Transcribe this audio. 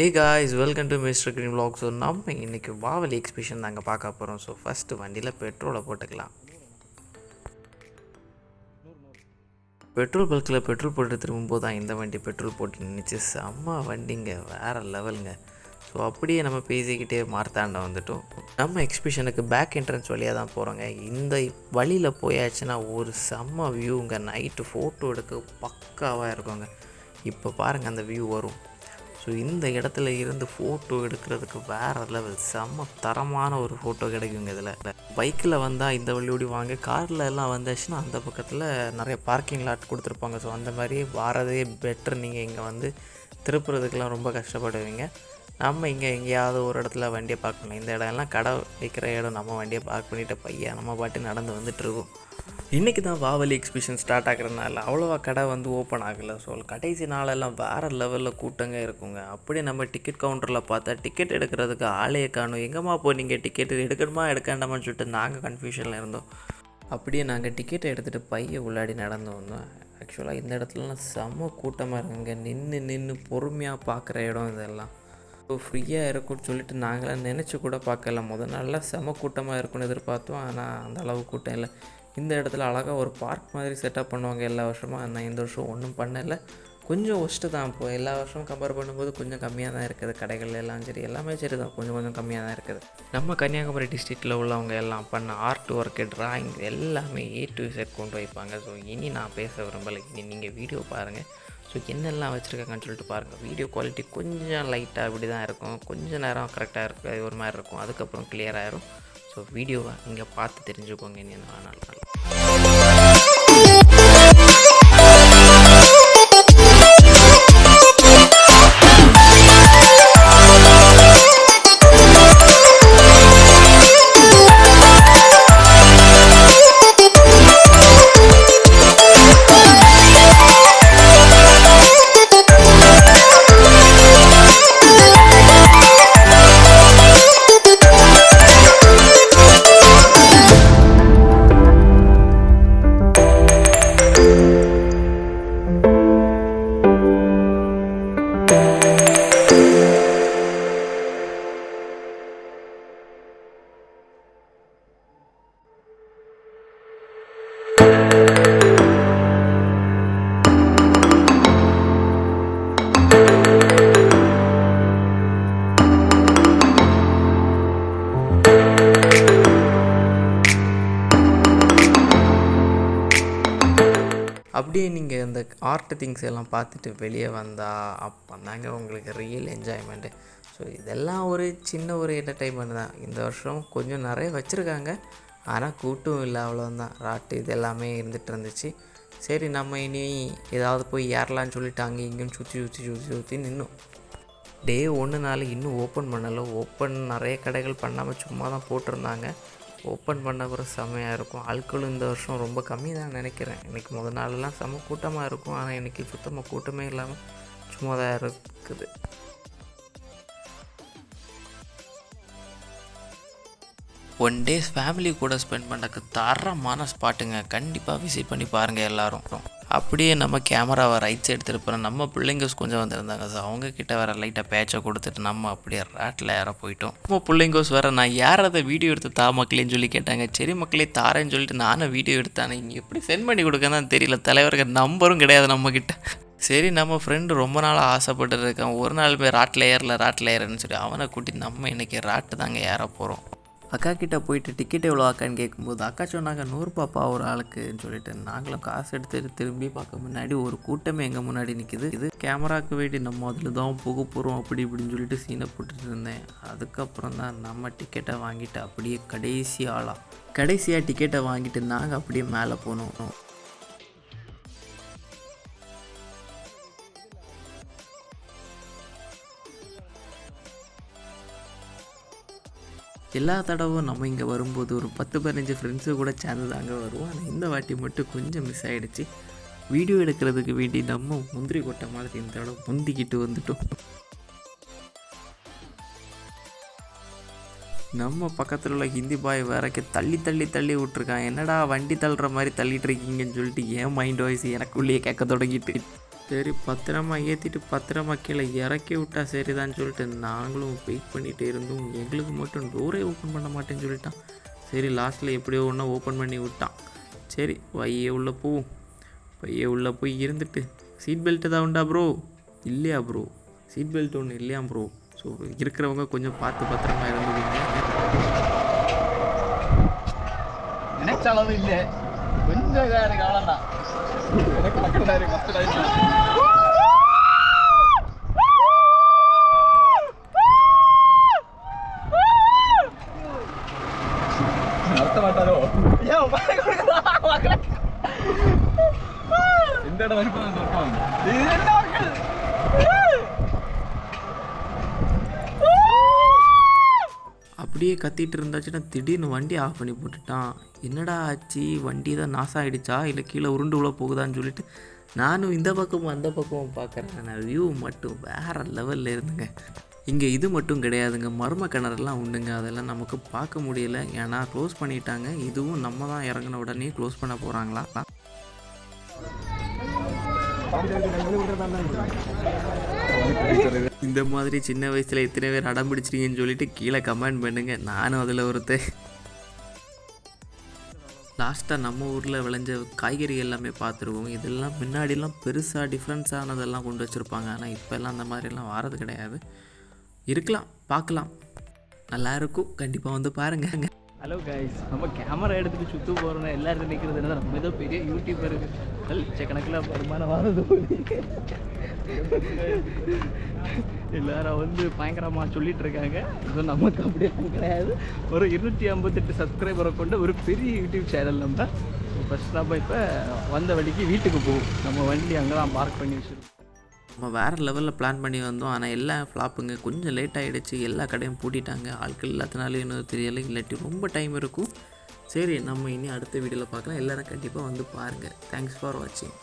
Hey guys, welcome to MrGreenvlogs. So நம்ம இன்றைக்கி Vavali exhibition தாங்க பார்க்க போகிறோம். ஸோ ஃபஸ்ட்டு வண்டியில் பெட்ரோலை போட்டுக்கலாம். பெட்ரோல் பல்கில் பெட்ரோல் போட்டு திரும்பும்போது தான் இந்த வண்டி பெட்ரோல் போட்டு நின்றுச்சு. செம்ம வண்டிங்க, வேறு லெவலுங்க. ஸோ அப்படியே நம்ம பேசிக்கிட்டே மார்த்தாண்டம் வந்துட்டோம். நம்ம எக்ஸிபிஷனுக்கு பேக் என்ட்ரன்ஸ் வழியாக தான் போகிறோங்க. இந்த வழியில் போயாச்சுன்னா ஒரு செம்ம வியூங்க. நைட்டு ஃபோட்டோ எடுக்க பக்காவாக இருக்குங்க. இப்போ பாருங்கள் அந்த வியூ வரும். ஸோ இந்த இடத்துல இருந்து ஃபோட்டோ எடுக்கிறதுக்கு வேறு லெவல், செம்ம தரமான ஒரு ஃபோட்டோ கிடைக்குங்க. இதில் பைக்கில் வந்தால் இந்த வழியோடி வாங்க, காரில் எல்லாம் வந்தாச்சுன்னா அந்த பக்கத்தில் நிறைய பார்க்கிங் லாட் கொடுத்துருப்பாங்க. ஸோ அந்த மாதிரி வாரதே பெட்டர். நீங்கள் இங்கே வந்து திருப்புறதுக்கெலாம் ரொம்ப கஷ்டப்படுவீங்க. நம்ம இங்கே எங்கேயாவது ஒரு இடத்துல வண்டியை பார்க் பண்ணலாம். இந்த இடம்லாம் கடை வைக்கிற இடம். நம்ம வண்டியை பார்க் பண்ணிவிட்டு பையன் நம்ம பாட்டு நடந்து வந்துட்டுருக்கோம். இன்றைக்கி தான் வாவலி எக்ஸிபிஷன் ஸ்டார்ட் ஆகிறதுனால அவ்வளோவா கடை வந்து ஓப்பன் ஆகலை. ஸோ கடைசி நாளெல்லாம் வேறு லெவலில் கூட்டங்க இருக்குங்க. அப்படியே நம்ம டிக்கெட் கவுண்டரில் பார்த்தா டிக்கெட் எடுக்கிறதுக்கு ஆளையே காணும். எங்கேம்மா நீங்கள் டிக்கெட் எடுக்கணுமா எடுக்காண்டாமான்னு சொல்லிட்டு நாங்கள் கன்ஃபியூஷனில் இருந்தோம். அப்படியே நாங்கள் டிக்கெட்டை எடுத்துகிட்டு பைய உள்ளாடி நடந்து வந்தோம். ஆக்சுவலாக இந்த இடத்துலலாம் செம்ம கூட்டமாக இருக்குங்க. நின்று பொறுமையாக பார்க்குற இடம் இதெல்லாம். ஸோ ஃப்ரீயாக இருக்கும்னு சொல்லிட்டு நாங்களாம் நினச்சி கூட பார்க்கல. முதல் நாளில் செம்ம கூட்டமாக இருக்குன்னு எதிர்பார்த்தோம். ஆனால் அந்த அளவு கூட்டம் இல்லை. இந்த இடத்துல அழகாக ஒரு பார்க் மாதிரி செட்டப் பண்ணுவாங்க எல்லா வருஷமும். ஆனால் இந்த வருஷம் ஒன்றும் பண்ணலை. கொஞ்சம் ஒஸ்ட்டு தான். இப்போது எல்லா வருஷமும் கம்பேர் பண்ணும்போது கொஞ்சம் கம்மியாக தான் இருக்குது. கடைகள் எல்லாம் சரி, எல்லாமே சரி தான், கொஞ்சம் கம்மியாக தான் இருக்குது. நம்ம கன்னியாகுமரி டிஸ்ட்ரிக்டில் உள்ளவங்க எல்லாம் பண்ண ஆர்ட் ஒர்க்கு, ட்ராயிங் எல்லாமே A to Z கொண்டு வைப்பாங்க. ஸோ இனி நான் பேச விரும்பலை. இனி நீங்கள் வீடியோ பாருங்கள். ஸோ என்னெல்லாம் வச்சுருக்காங்கன்னு சொல்லிட்டு பாருங்கள். வீடியோ குவாலிட்டி கொஞ்சம் லைட்டாக அப்படி தான் இருக்கும். கொஞ்சம் நேரம் கரெக்டாக இருக்குது, ஒரு மாதிரி இருக்கும். அதுக்கப்புறம் கிளியர் ஆகிரும். ஸோ வீடியோவை இங்கே பார்த்து தெரிஞ்சுக்கோங்க. என்ன நாள் அப்படியே நீங்கள் இந்த ஆர்ட் திங்ஸ் எல்லாம் பார்த்துட்டு வெளியே வந்தால் அப்போ தாங்க உங்களுக்கு ரியல் என்ஜாய்மெண்ட்டு. ஸோ இதெல்லாம் ஒரு சின்ன ஒரு என்டர்டைன்மெண்ட் தான். இந்த வருஷம் கொஞ்சம் நிறைய வச்சுருக்காங்க, ஆனால் கூட்டம் இல்லை, அவ்வளோதான். ராட்டு இது எல்லாமே இருந்துகிட்டு இருந்துச்சு. சரி நம்ம இனி ஏதாவது போய் ஏறலான்னு சொல்லிட்டு அங்கே இங்கேயும் சுற்றி நின்னோம். டே 1 இன்னும் ஓப்பன் பண்ணலை. ஓப்பன் நிறைய கடைகள் பண்ணாமல் சும்மா தான் போட்டிருந்தாங்க. ஓப்பன் பண்ண கூட செம்மையாக இருக்கும். ஆட்களும் இந்த வருஷம் ரொம்ப கம்மி தான் நினைக்கிறேன். இன்றைக்கி முதல் நாளெல்லாம் செம்ம கூட்டமாக இருக்கும். ஆனால் இன்றைக்கி சுத்தமாக கூட்டமே இல்லாமல் சும்மா தான் இருக்குது. ஒன் டேஸ் ஃபேமிலி கூட ஸ்பெண்ட் பண்ணுறதுக்கு தரமான ஸ்பாட்டுங்க. கண்டிப்பாக விசிட் பண்ணி பாருங்கள் எல்லோரும். அப்படியே நம்ம கேமராவை ரைட் சைடு திருப்புறோம். நம்ம பிள்ளைங்க கொஞ்சம் வந்திருந்தாங்க. ஸோ அவங்கக்கிட்ட வேறு லைட்டாக பேச்சை கொடுத்துட்டு நம்ம அப்படியே ராட்டில் ஏற போயிட்டோம். நம்ம பிள்ளைங்கோஸ் வேறு நான் யாராவது வீடியோ எடுத்து தா மக்களேன்னு சொல்லி கேட்டாங்க. சரி மக்களே தாரேன்னு சொல்லிட்டு நானும் வீடியோ எடுத்தானே. இங்கே எப்படி சென்ட் பண்ணி கொடுக்கன்னு தெரியல. தலைவருக்கு நம்பரும் கிடையாது நம்மக்கிட்ட. சரி நம்ம ஃப்ரெண்டு ரொம்ப நாளாக ஆசைப்பட்டு இருக்கான். ஒரு நாள் போய் ராட்டில் ஏறன்னு சொல்லி அவனை கூட்டி நம்ம இன்றைக்கி ராட்டு தாங்க ஏற போகிறோம். அக்கா கிட்டே போயிட்டு டிக்கெட் எவ்வளோ அக்கான்னு கேட்கும்போது அக்கா சொன்னாங்க 100 ரூபாப்பா ஒரு ஆளுக்குன்னு சொல்லிட்டு நாங்களும் காசு எடுத்துகிட்டு திரும்பி பார்க்க முன்னாடி ஒரு கூட்டமே எங்கள் முன்னாடி நிற்கிது. இது கேமராவுக்கு வேண்டி நம்ம அதில் தான் போக போகிறோம் அப்படி இப்படின்னு சொல்லிட்டு சீனை போட்டுட்டு இருந்தேன். அதுக்கப்புறம் தான் நம்ம டிக்கெட்டை வாங்கிட்டு அப்படியே கடைசியாக டிக்கெட்டை வாங்கிட்டு நாங்கள் அப்படியே மேலே போனோம். எல்லா தடவும் நம்ம இங்கே வரும்போது ஒரு 10-15 ஃப்ரெண்ட்ஸு கூட சேர்ந்து தாங்க வருவோம். ஆனால் இந்த வாட்டி மட்டும் கொஞ்சம் மிஸ் ஆகிடுச்சு. வீடியோ எடுக்கிறதுக்கு வேண்டி நம்ம முந்திரி கொட்டை மாதிரி இந்த தடவை முந்திக்கிட்டு வந்துட்டோம். நம்ம பக்கத்தில் உள்ள ஹிந்தி பாய் வேறக்கு தள்ளி விட்டுருக்கான். என்னடா வண்டி தள்ளுற மாதிரி தள்ளிட்டு இருக்கீங்கன்னு சொல்லிட்டு என் மைண்ட் வாய்ஸ் எனக்குள்ளேயே கேட்க தொடங்கிட்டு சரி பத்திரமா ஏற்றிட்டு பத்திரமா கீழே இறக்கி விட்டா சரிதான்னு சொல்லிட்டு நாங்களும் வெயிட் பண்ணிகிட்டே இருந்தோம். எங்களுக்கு மட்டும் டோரே ஓப்பன் பண்ண மாட்டேன்னு சொல்லிட்டான். சரி லாஸ்ட்டில் எப்படியோ ஒன்றா ஓப்பன் பண்ணி விட்டான். சரி பையே உள்ளே போவோம். பையே உள்ளே போய் இருந்துட்டு சீட் பெல்ட் தான் உண்டா ப்ரோ? இல்லையா ப்ரோ? சீட் பெல்ட் ஒன்று இல்லையா ப்ரோ? ஸோ இருக்கிறவங்க கொஞ்சம் பார்த்து பத்திரமா இருந்துவீங்க. நினைச்சாலும் இல்லை கொஞ்சம் இதாக இருக்கு அவ்வளோதான். எனக்கு மக்கள் இருக்கு மஸ்ட் நடத்த மாட்டாரோ எந்த இடம் இருக்கும் அப்படியே கத்திட்டு இருந்தாச்சுன்னா திடீர்னு வண்டி ஆஃப் பண்ணி போட்டுட்டான். என்னடா ஆச்சு, வண்டி தான் நாசம் ஆகிடுச்சா இல்லை கீழே உருண்டு உள்ள போகுதான்னு சொல்லிட்டு நானும் இந்த பக்கமும் அந்த பக்கமும் பார்க்குறேன். நான் வியூ மட்டும் வேறு லெவலில் இருந்துங்க. இங்கே இது மட்டும் கிடையாதுங்க, மர்ம கிணறுலாம் உண்டுங்க. அதெல்லாம் நமக்கு பார்க்க முடியல, ஏன்னா க்ளோஸ் பண்ணிட்டாங்க. இதுவும் நம்ம தான் இறங்கின உடனே க்ளோஸ் பண்ண போகிறாங்களா? இந்த மாதிரி சின்ன வயசில் எத்தனை பேர் அடம் பிடிச்சிருக்கீங்கன்னு சொல்லிட்டு கீழே கமெண்ட் பண்ணுங்க. நானும் அதில் ஒருத்தர். லாஸ்ட்டாக நம்ம ஊரில் விளைஞ்ச காய்கறி எல்லாமே பார்த்துருவோம். இதெல்லாம் முன்னாடிலாம் பெருசாக டிஃப்ரென்ஸானதெல்லாம் கொண்டு வச்சுருப்பாங்க. ஆனால் இப்போல்லாம் அந்த மாதிரிலாம் வாரது கிடையாது. இருக்கலாம், பார்க்கலாம், நல்லாயிருக்கும். கண்டிப்பாக வந்து பாருங்க. ஹலோ கைஸ், நம்ம கேமரா எடுத்துகிட்டு சுற்று போகிறோன்னா எல்லாருக்கும் நிற்கிறது என்ன, நம்ம ஏதோ பெரிய யூடியூபர்கள் லட்சக்கணக்கில் வருமானம் வாரது எல்லாரும் வந்து பயங்கரமாக சொல்லிகிட்டு இருக்காங்க. ஸோ நமக்கு அப்படியே கிடையாது. ஒரு 258 சப்ஸ்கிரைபரை கொண்ட ஒரு பெரிய யூடியூப் சேனல் நம்ம. ஃபஸ்ட் நம்ம இப்போ வந்த வழிக்கு வீட்டுக்கு போவோம். நம்ம வண்டி அங்கே தான் பார்க் பண்ணி வச்சுருக்கோம். நம்ம வேறு லெவலில் பிளான் பண்ணி வந்தோம். ஆனால் எல்லாம் ஃப்ளாப்புங்க. கொஞ்சம் லேட் ஆகிடுச்சு, எல்லா கடையும் பூட்டிட்டாங்க. ஆட்கள் இல்லாதனால இன்னும் தெரியலை, இல்லாட்டி ரொம்ப டைம் இருக்கும். சரி, நம்ம இனி அடுத்த வீடியோவில் பார்க்கலாம். எல்லோரும் கண்டிப்பாக வந்து பாருங்கள். தேங்க்ஸ் ஃபார் வாட்சிங்.